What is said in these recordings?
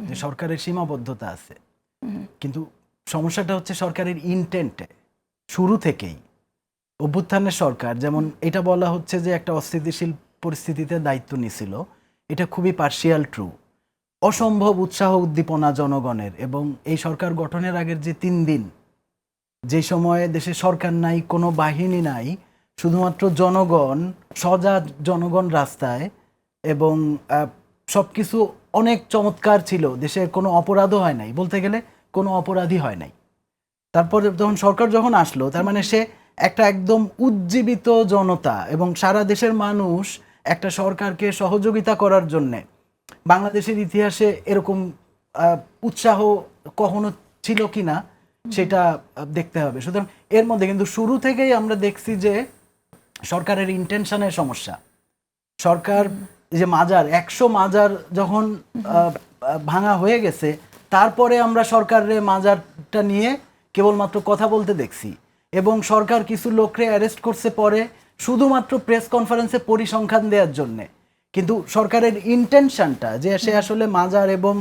যে সরকারের সীমাবদ্ধতা আছে, কিন্তু সমস্যাটা হচ্ছে সরকারের ইন্টেন্টে। শুরু থেকেই অভ্যুত্থানের সরকার যেমন এটা বলা হচ্ছে যে একটা অস্থিতিশীল পরিস্থিতিতে দায়িত্ব নিছিল, এটা খুবই পার্শিয়াল ট্রু। অসম্ভব উৎসাহ উদ্দীপনা জনগণের, এবং এই সরকার গঠনের আগের যে 3 দিন, যে সময়ে দেশে সরকার নাই, কোনো বাহিনী নাই, শুধুমাত্র জনগণ, সজাগ জনগণ রাস্তায়, এবং সবকিছু অনেক চমৎকার ছিল, দেশে কোনো অপরাধও হয় নাই, বলতে গেলে কোনো অপরাধী হয় নাই। তারপর যখন সরকার যখন আসলো, তার মানে সে একটা একদম উজ্জীবিত জনতা, এবং সারা দেশের মানুষ একটা সরকারকে সহযোগিতা করার জন্যে, বাংলাদেশের ইতিহাসে এরকম উৎসাহ কখনো ছিল কিনা সেটা দেখতে হবে। সুতরাং এর মধ্যে কিন্তু শুরু থেকেই আমরা দেখছি যে সরকারের ইন্টেনশনের সমস্যা। সরকার যে মাজার 100 মাজার যখন ভাঙা হয়ে গেছে, তারপরে আমরা সরকারের মাজারটা নিয়ে কেবলমাত্র কথা বলতে দেখছি, এবং সরকার কিছু লোককে অ্যারেস্ট করছে পরে শুধুমাত্র প্রেস কনফারেন্সে পরিসংখ্যান দেওয়ার জন্যে। কিন্তু সরকারের ইন্টেনশনটা যে সে আসলে মাজার এবং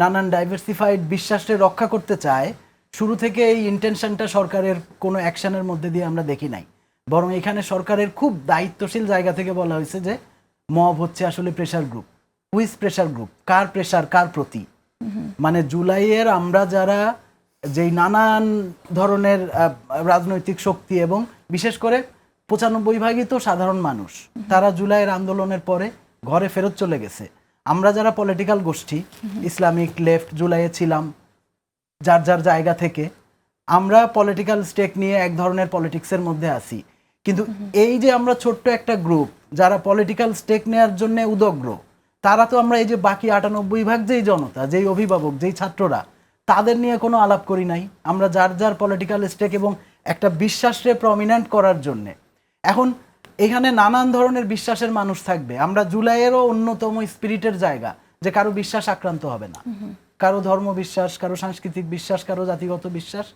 নানান ডাইভার্সিফাইড বিশ্বাসকে রক্ষা করতে চায়, শুরু থেকে এই ইন্টেনশনটা সরকারের কোনো অ্যাকশনের মধ্যে দিয়ে আমরা দেখি নাই। বরং এখানে সরকারের খুব দায়িত্বশীল জায়গা থেকে বলা হয়েছে যে মব হচ্ছে আসলে pressure group. Whose pressure group? কার প্রেশার, কার প্রতি? মানে জুলাইয়ের আমরা যারা যেই নানান ধরনের রাজনৈতিক শক্তি, এবং বিশেষ করে 95% তো সাধারণ মানুষ, তারা জুলাইয়ের আন্দোলনের পরে ঘরে ফেরত চলে গেছে। আমরা যারা পলিটিক্যাল গোষ্ঠী, ইসলামিক লেফট, জুলাইয়ে ছিলাম যার যার জায়গা থেকে, আমরা পলিটিক্যাল স্টেক নিয়ে এক ধরনের পলিটিক্সের মধ্যে আছি। কিন্তু এই যে আমরা ছোট্ট একটা গ্রুপ যারা পলিটিক্যাল স্টেক নেওয়ার জন্য উদগ্র, তারা তো আমরা এই যে বাকি 98% যেই জনতা, যেই অভিভাবক, যেই ছাত্ররা, তাদের নিয়ে কোনো আলাপ করি নাই। আমরা যার যার পলিটিক্যাল স্টেক এবং একটা বিশ্বাসকে প্রমিনেন্ট করার জন্যে, এখন এখানে নানান ধরনের বিশ্বাসের মানুষ থাকবে। আমরা জুলাইয়েরও অন্যতম স্পিরিটের জায়গা যে কারো বিশ্বাস আক্রান্ত হবে না, কারো ধর্ম বিশ্বাস, কারো সাংস্কৃতিক বিশ্বাস, কারো জাতিগত বিশ্বাস,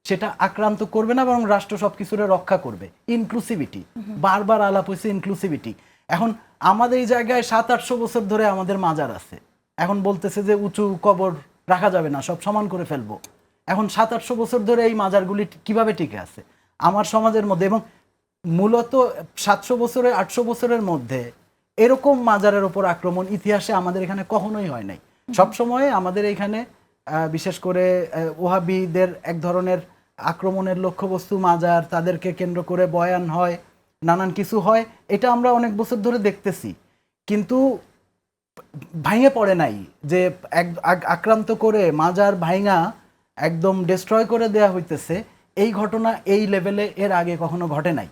সেটা আক্রান্ত করবে না, বরং রাষ্ট্র সবকিছুরে রক্ষা করবে। ইনক্লুসিভিটি, বারবার আলাপ হয়েছে ইনক্লুসিভিটি। এখন আমাদের এই জায়গায় 700-800 বছর ধরে আমাদের মাজার আছে, এখন বলতেছে যে উঁচু কবর রাখা যাবে না, সব সমান করে ফেলবো। এখন 700-800 বছর ধরে এই মাজারগুলি কিভাবে টিকে আছে আমার সমাজের মধ্যে? এবং মূলত 700 বছরে 800 বছরের মধ্যে এরকম মাজারের ওপর আক্রমণ ইতিহাসে আমাদের এখানে কখনোই হয় নাই। সবসময় আমাদের এখানে বিশেষ করে ওহাবিদের এক ধরনের আক্রমণের লক্ষ্যবস্তু মাজার, তাদেরকে কেন্দ্র করে বয়ান হয়, নানান কিছু হয়, এটা আমরা অনেক বছর ধরে দেখতেছি। কিন্তু ভাঙে পড়ে নাই যে আক্রান্ত করে মাজার ভাঙা একদম ডিস্ট্রয় করে দেয়া হইতেছে, এই ঘটনা এই লেভেলে এর আগে কখনো ঘটে নাই।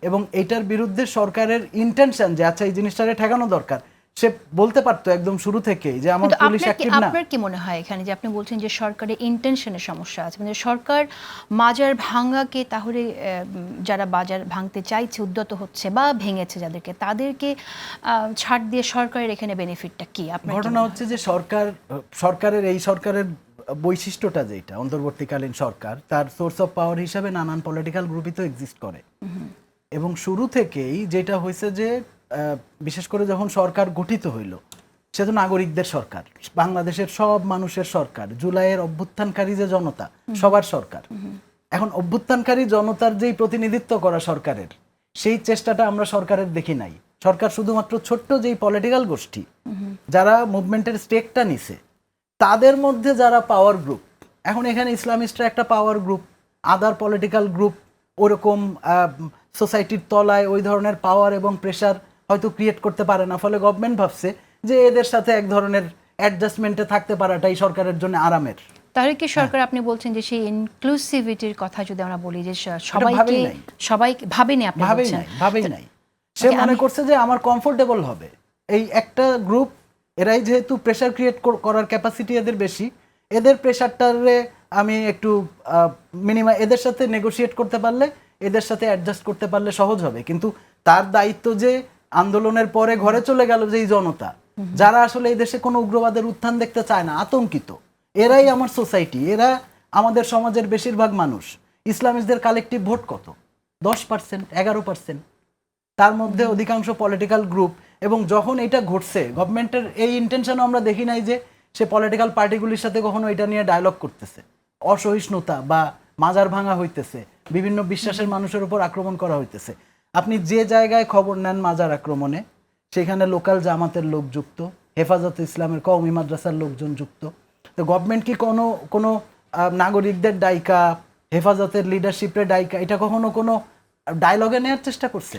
এবং এইটার বিরুদ্ধে সরকারের ইন্টেনশন যে আচ্ছা এই জিনিসটারে ঠেকানো দরকার, সে বলতে পারতো একদম শুরু থেকেই যে আমার পুলিশ অ্যাক্টিভ না। আপনার কি মনে হয় এখানে যে আপনি বলছেন যে সরকারের ইন্টেনশনের সমস্যা আছে, মানে সরকার মাজার ভাঙাকে, তাহলে যারা বাজার ভাঙতে চাইছে, উদ্যত হচ্ছে বা ভেঙেছে যাদেরকে, তাদেরকে ছাড় দিয়ে সরকারের এখানে বেনিফিটটা কি? আপনার ঘটনা হচ্ছে যে সরকারের এই সরকারের বৈশিষ্ট্যটা যেটা অন্তর্বর্তীকালীন সরকার, তার সোর্স অফ পাওয়ার হিসাবে নানান পলিটিক্যাল গ্রুপই তো এক্সিস্ট করে। এবং শুরু থেকেই যেটা হয়েছে যে বিশেষ করে যখন সরকার গঠিত হইল, সে তো নাগরিকদের সরকার, বাংলাদেশের সব মানুষের সরকার, জুলাইয়ের অভ্যুত্থানকারী যে জনতা, সবার সরকার। এখন অভ্যুত্থানকারী জনতার যেই প্রতিনিধিত্ব করা সরকারের, সেই চেষ্টাটা আমরা সরকারের দেখি নাই। সরকার শুধুমাত্র ছোট্ট যেই পলিটিক্যাল গোষ্ঠী যারা মুভমেন্টের স্টেকটা নিছে, তাদের মধ্যে যারা পাওয়ার গ্রুপ, এখন এখানে ইসলামিস্টরা একটা পাওয়ার গ্রুপ, আদার পলিটিক্যাল গ্রুপ ওরকম সোসাইটির তলায় ওই ধরনের পাওয়ার এবং প্রেশার হয়তো ক্রিয়েট করতে পারে না, ফলে গভর্নমেন্ট ভাবছে যে এদের সাথে এক ধরনের অ্যাডজাস্টমেন্টে থাকতে পারাটাই সরকারের জন্য আরামের। তাহলে কি সরকার, আপনি বলছেন যে সেই ইনক্লুসিভিটির কথা যদি আমরা বলি যে সবাই ভাবেনি, আপনি বলছেন ভাবেই নাই। সে মনে করছে যে আমার কমফোর্টেবল হবে এই একটা গ্রুপ, এরাই যেহেতু প্রেশার ক্রিয়েট করার ক্যাপাসিটি এদের বেশি, এদের প্রেশারটারে আমি একটু মিনিমাম, এদের সাথে নেগোশিয়েট করতে পারলে, এদের সাথে অ্যাডজাস্ট করতে পারলে সহজ হবে। কিন্তু তার দায়িত্ব যে আন্দোলনের পরে ঘরে চলে গেল যেই জনতা, যারা আসলে এই দেশে কোনো উগ্রবাদের উত্থান দেখতে চায় না, আতঙ্কিত, এরাই আমার সোসাইটি, এরা আমাদের সমাজের বেশিরভাগ মানুষ। ইসলামিস্টদের কালেকটিভ ভোট কত? 10%, 11%। তার মধ্যে অধিকাংশ পলিটিক্যাল গ্রুপ। এবং যখন এটা ঘটছে, গভর্নমেন্টের এই ইন্টেনশনও আমরা দেখি নাই যে সে পলিটিক্যাল পার্টিগুলির সাথে কখনো এটা নিয়ে ডায়লগ করতেছে? অসহিষ্ণুতা বা মাজার ভাঙা হইতেছে, বিভিন্ন বিশ্বাসের মানুষের উপর আক্রমণ করা হইতেছে। আপনি যে জায়গায় খবর নেন মাজার আক্রমণে, সেখানে লোকাল জামাতের লোক যুক্ত, হেফাজতে ইসলামের কওমি মাদ্রাসার লোকজন যুক্ত। তো গভর্নমেন্ট কি কোনো নাগরিকদের ডাইকা, হেফাজতের লিডারশিপের ডাইকা এটা কখনো কোনো ডায়লগে নেওয়ার চেষ্টা করছে?